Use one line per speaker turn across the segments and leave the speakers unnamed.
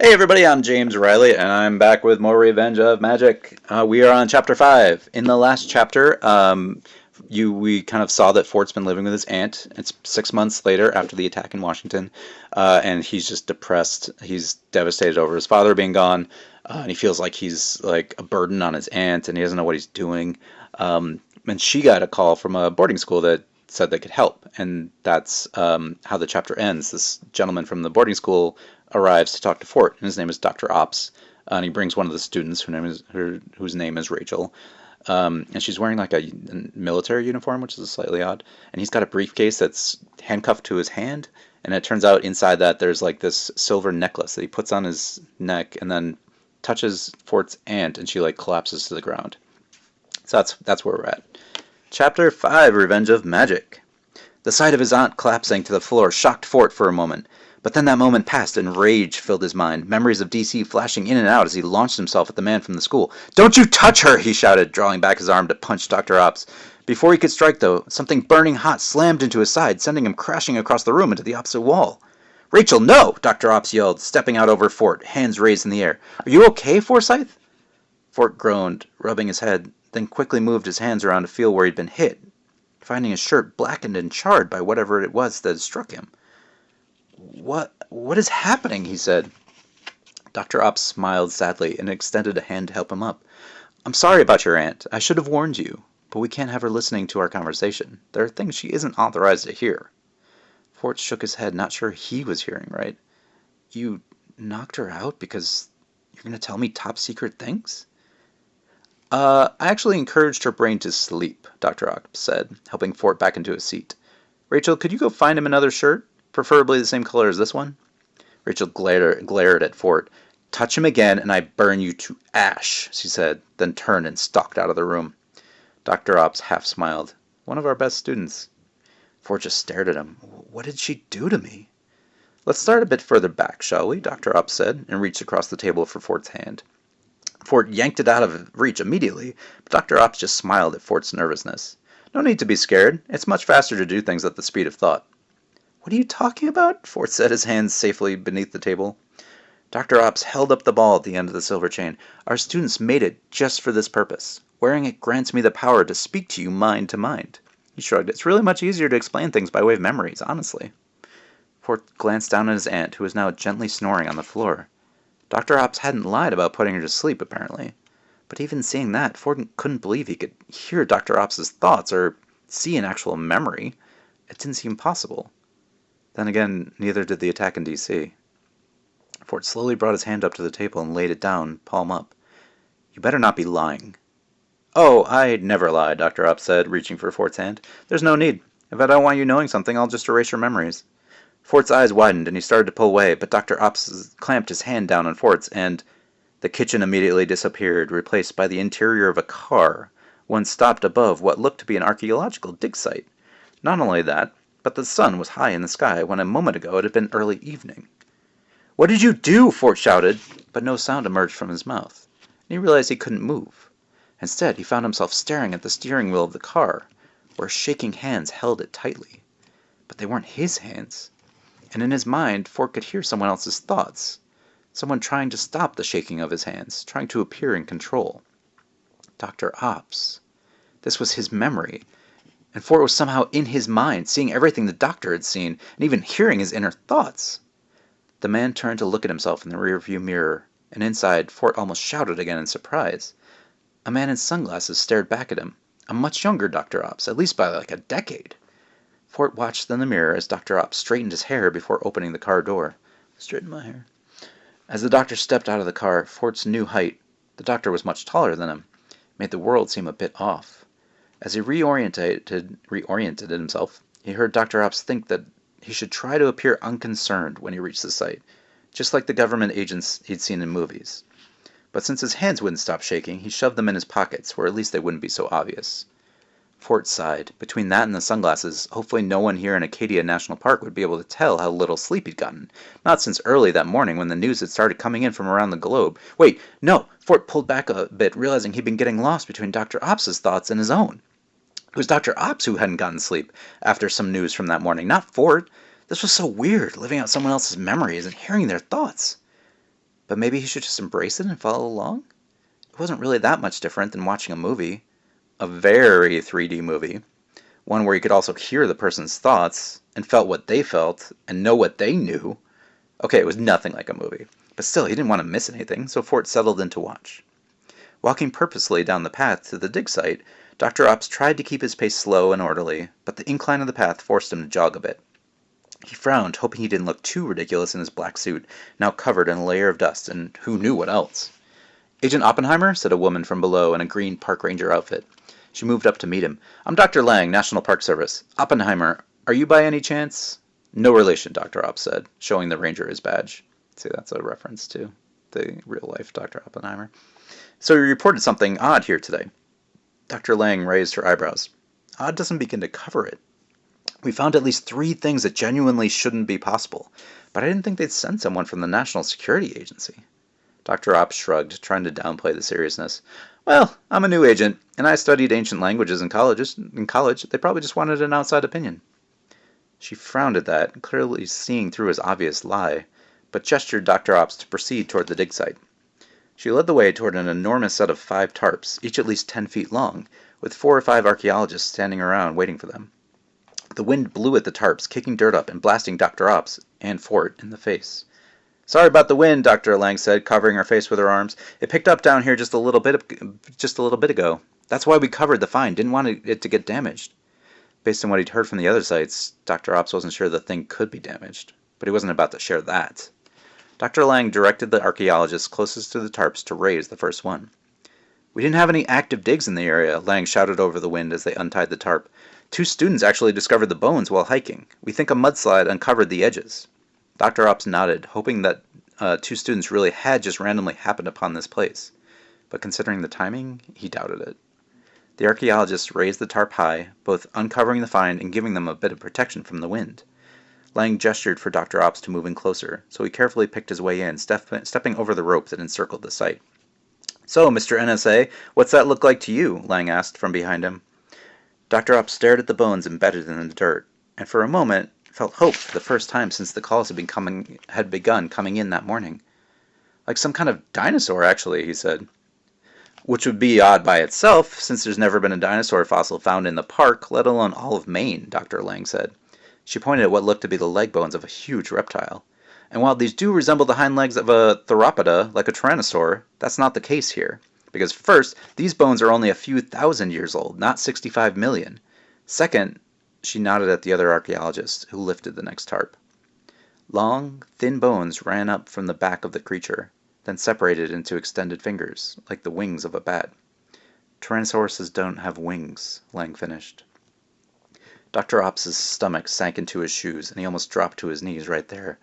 Hey everybody, I'm James Riley, and I'm back with more Revenge of Magic. We are on Chapter 5. In the last chapter, we kind of saw that Fort's been living with his aunt. It's 6 months later after the attack in Washington, and he's just depressed. He's devastated over his father being gone, and he feels like he's like a burden on his aunt, and he doesn't know what he's doing. And she got a call from a boarding school that said they could help, and that's how the chapter ends. This gentleman from the boarding school arrives to talk to Fort, and his name is Dr. Ops, and he brings one of the students whose name is Rachel, and she's wearing like a military uniform, which is slightly odd, and he's got a briefcase that's handcuffed to his hand, and it turns out inside that there's like this silver necklace that he puts on his neck and then touches Fort's aunt, and she like collapses to the ground. So that's where we're at. Chapter 5, Revenge of Magic. The sight of his aunt collapsing to the floor shocked Fort for a moment. But then that moment passed and rage filled his mind, memories of DC flashing in and out as he launched himself at the man from the school. "Don't you touch her!" he shouted, drawing back his arm to punch Dr. Ops. Before he could strike, though, something burning hot slammed into his side, sending him crashing across the room into the opposite wall. "Rachel, no!" Dr. Ops yelled, stepping out over Fort, hands raised in the air. "Are you okay, Forsyth?" Fort groaned, rubbing his head, then quickly moved his hands around to feel where he'd been hit, finding his shirt blackened and charred by whatever it was that had struck him. What is happening?" he said. Dr. Ops smiled sadly and extended a hand to help him up. "I'm sorry about your aunt. I should have warned you, but we can't have her listening to our conversation. There are things she isn't authorized to hear." Fort shook his head, not sure he was hearing right. "You knocked her out because you're going to tell me top secret things?" I actually encouraged her brain to sleep," Dr. Ops said, helping Fort back into his seat. "Rachel, could you go find him another shirt? Preferably the same color as this one?" Rachel glared at Fort. "Touch him again and I burn you to ash," she said, then turned and stalked out of the room. Dr. Ops half smiled. "One of our best students." Fort just stared at him. "What did she do to me?" "Let's start a bit further back, shall we?" Dr. Ops said, and reached across the table for Fort's hand. Fort yanked it out of reach immediately, but Dr. Ops just smiled at Fort's nervousness. "No need to be scared. It's much faster to do things at the speed of thought." "What are you talking about?" Fort set his hands safely beneath the table. Dr. Ops held up the ball at the end of the silver chain. "Our students made it just for this purpose. Wearing it grants me the power to speak to you mind to mind." He shrugged. "It's really much easier to explain things by way of memories, honestly." Fort glanced down at his aunt, who was now gently snoring on the floor. Dr. Ops hadn't lied about putting her to sleep, apparently. But even seeing that, Fort couldn't believe he could hear Dr. Ops' thoughts or see an actual memory. It didn't seem possible. Then again, neither did the attack in D.C. Fort slowly brought his hand up to the table and laid it down, palm up. "You better not be lying." "Oh, I never lie," Dr. Ops said, reaching for Fort's hand. "There's no need. If I don't want you knowing something, I'll just erase your memories." Fort's eyes widened and he started to pull away, but Dr. Ops clamped his hand down on Fort's, and the kitchen immediately disappeared, replaced by the interior of a car, one stopped above what looked to be an archaeological dig site. Not only that, but the sun was high in the sky when a moment ago it had been early evening. "What did you do?" Fort shouted, but no sound emerged from his mouth, and he realized he couldn't move. Instead, he found himself staring at the steering wheel of the car, where shaking hands held it tightly. But they weren't his hands, and in his mind, Fort could hear someone else's thoughts, someone trying to stop the shaking of his hands, trying to appear in control. Dr. Ops. This was his memory. And Fort was somehow in his mind, seeing everything the doctor had seen, and even hearing his inner thoughts. The man turned to look at himself in the rearview mirror, and inside, Fort almost shouted again in surprise. A man in sunglasses stared back at him, a much younger Dr. Ops, at least by like a decade. Fort watched in the mirror as Dr. Ops straightened his hair before opening the car door. "Straighten my hair." As the doctor stepped out of the car, Fort's new height, the doctor was much taller than him, made the world seem a bit off. As he reoriented himself, he heard Dr. Ops think that he should try to appear unconcerned when he reached the site, just like the government agents he'd seen in movies. But since his hands wouldn't stop shaking, he shoved them in his pockets, where at least they wouldn't be so obvious. Fort sighed. Between that and the sunglasses, hopefully no one here in Acadia National Park would be able to tell how little sleep he'd gotten. Not since early that morning when the news had started coming in from around the globe. Wait, no! Fort pulled back a bit, realizing he'd been getting lost between Dr. Ops' thoughts and his own. It was Dr. Ops who hadn't gotten sleep after some news from that morning, not Fort. This was so weird, living out someone else's memories and hearing their thoughts. but maybe he should just embrace it and follow along? It wasn't really that much different than watching a movie. A very 3D movie. One where you could also hear the person's thoughts, and felt what they felt, and know what they knew. Okay, it was nothing like a movie, but still, he didn't want to miss anything, so Fort settled in to watch. Walking purposefully down the path to the dig site, Dr. Ops tried to keep his pace slow and orderly, but the incline of the path forced him to jog a bit. He frowned, hoping he didn't look too ridiculous in his black suit, now covered in a layer of dust, and who knew what else. "Agent Oppenheimer?" said a woman from below in a green park ranger outfit. She moved up to meet him. "I'm Dr. Lang, National Park Service. Oppenheimer, are you by any chance?" "No relation," Dr. Ops said, showing the ranger his badge. See, that's a reference to the real-life Dr. Oppenheimer. "So you reported something odd here today." Dr. Lang raised her eyebrows. Odd doesn't begin to cover it. "We found at least 3 things that genuinely shouldn't be possible, but I didn't think they'd send someone from the National Security Agency." Dr. Ops shrugged, trying to downplay the seriousness. "Well, I'm a new agent, and I studied ancient languages in college. They probably just wanted an outside opinion." She frowned at that, clearly seeing through his obvious lie, but gestured Dr. Ops to proceed toward the dig site. She led the way toward an enormous set of 5 tarps, each at least 10 feet long, with 4 or 5 archaeologists standing around waiting for them. The wind blew at the tarps, kicking dirt up and blasting Dr. Ops and Fort in the face. "Sorry about the wind," Dr. Lang said, covering her face with her arms. "It picked up down here just a little bit ago. That's why we covered the find. Didn't want it to get damaged." Based on what he'd heard from the other sites, Dr. Ops wasn't sure the thing could be damaged, but he wasn't about to share that. Dr. Lang directed the archaeologists closest to the tarps to raise the first one. "We didn't have any active digs in the area," Lang shouted over the wind as they untied the tarp. "2 students actually discovered the bones while hiking. We think a mudslide uncovered the edges." Dr. Ops nodded, hoping that 2 students really had just randomly happened upon this place. But considering the timing, he doubted it. The archaeologists raised the tarp high, both uncovering the find and giving them a bit of protection from the wind. Lang gestured for Dr. Ops to move in closer, so he carefully picked his way in, stepping over the rope that encircled the site. "So, Mr. NSA, what's that look like to you?" Lang asked from behind him. Dr. Ops stared at the bones embedded in the dirt, and for a moment felt hope for the first time since the calls had begun coming in that morning. "Like some kind of dinosaur, actually," he said. "Which would be odd by itself, since there's never been a dinosaur fossil found in the park, let alone all of Maine," Dr. Lang said. She pointed at what looked to be the leg bones of a huge reptile. "And while these do resemble the hind legs of a theropoda, like a tyrannosaur, that's not the case here. Because first, these bones are only a few thousand years old, not 65 million. Second," she nodded at the other archaeologists, who lifted the next tarp. Long, thin bones ran up from the back of the creature, then separated into extended fingers, like the wings of a bat. "Tyrannosauruses don't have wings," Lang finished. Dr. Ops' stomach sank into his shoes, and he almost dropped to his knees right there.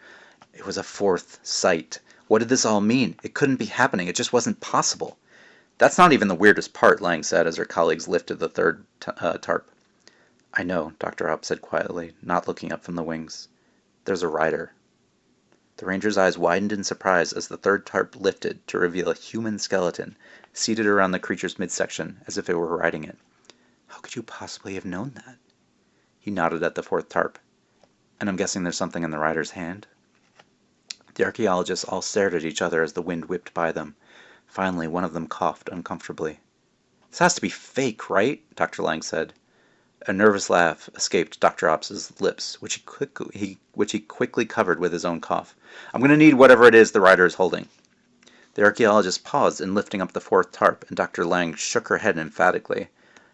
It was a 4th site. What did this all mean? It couldn't be happening. It just wasn't possible. "That's not even the weirdest part," Lang said as her colleagues lifted the 3rd tarp. "I know," Dr. Ops said quietly, not looking up from the wings. "There's a rider." The ranger's eyes widened in surprise as the 3rd tarp lifted to reveal a human skeleton seated around the creature's midsection as if it were riding it. "How could you possibly have known that?" He nodded at the 4th tarp. "And I'm guessing there's something in the rider's hand?" The archaeologists all stared at each other as the wind whipped by them. Finally, one of them coughed uncomfortably. "This has to be fake, right?" Dr. Lang said. A nervous laugh escaped Dr. Ops' lips, which he quickly covered with his own cough. "I'm going to need whatever it is the rider is holding." The archaeologist paused in lifting up the 4th tarp, and Dr. Lang shook her head emphatically.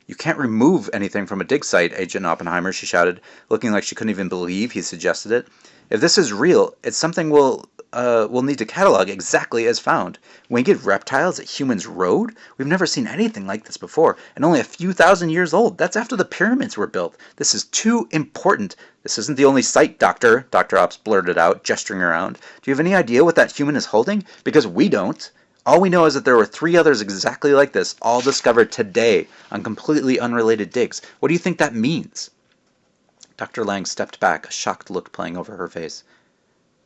"You can't remove anything from a dig site, Agent Oppenheimer," she shouted, looking like she couldn't even believe he suggested it. "If this is real, it's something we'll need to catalog exactly as found. When we get reptiles at Humans Road? We've never seen anything like this before, and only a few thousand years old. That's after the pyramids were built. This is too important." "This isn't the only site, Doctor," Dr. Ops blurted out, gesturing around. "Do you have any idea what that human is holding? Because we don't. All we know is that there were 3 others exactly like this, all discovered today on completely unrelated digs. What do you think that means?" Dr. Lang stepped back, a shocked look playing over her face.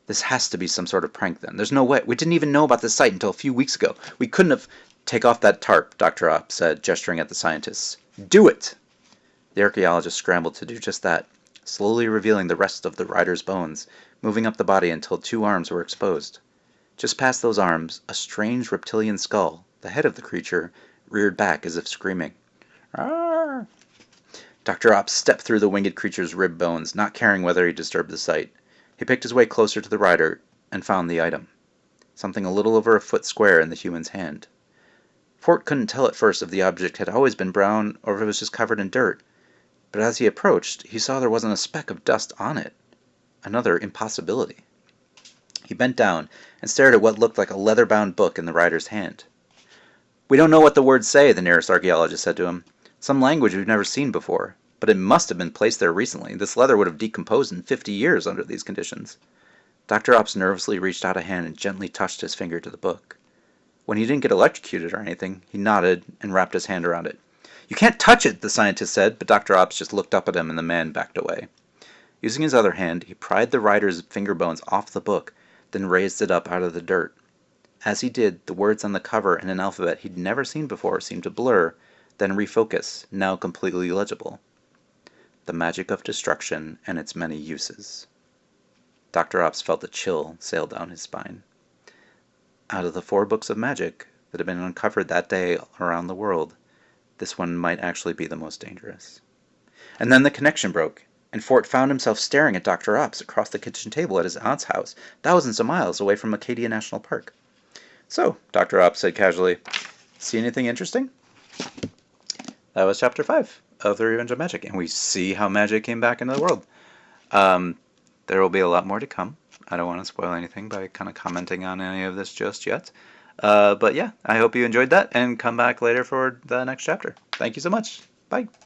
"This has to be some sort of prank then. There's no way. We didn't even know about this site until a few weeks ago. We couldn't have—" "Take off that tarp," Dr. Ops said, gesturing at the scientists. "Do it!" The archaeologist scrambled to do just that, slowly revealing the rest of the rider's bones, moving up the body until 2 arms were exposed. Just past those arms, a strange reptilian skull, the head of the creature, reared back as if screaming. Arr! Dr. Ops stepped through the winged creature's rib bones, not caring whether he disturbed the sight. He picked his way closer to the rider and found the item. Something a little over a foot square in the human's hand. Fort couldn't tell at first if the object had always been brown or if it was just covered in dirt, but as he approached, he saw there wasn't a speck of dust on it. Another impossibility. He bent down and stared at what looked like a leather-bound book in the rider's hand. "We don't know what the words say," the nearest archaeologist said to him. "Some language we've never seen before, but it must have been placed there recently. This leather would have decomposed in 50 years under these conditions." Dr. Ops nervously reached out a hand and gently touched his finger to the book. When he didn't get electrocuted or anything, he nodded and wrapped his hand around it. "You can't touch it," the scientist said, but Dr. Ops just looked up at him and the man backed away. Using his other hand, he pried the rider's finger bones off the book, then raised it up out of the dirt. As he did, the words on the cover in an alphabet he'd never seen before seemed to blur, then refocus, now completely legible. The magic of destruction and its many uses. Dr. Ops felt a chill sail down his spine. Out of the 4 books of magic that had been uncovered that day around the world, this one might actually be the most dangerous. And then the connection broke, and Fort found himself staring at Dr. Ops across the kitchen table at his aunt's house, thousands of miles away from Acadia National Park. "So," Dr. Ops said casually, "see anything interesting?" That was Chapter 5 of The Revenge of Magic, and we see how magic came back into the world. There will be a lot more to come. I don't want to spoil anything by kind of commenting on any of this just yet. But yeah, I hope you enjoyed that, and come back later for the next chapter. Thank you so much. Bye.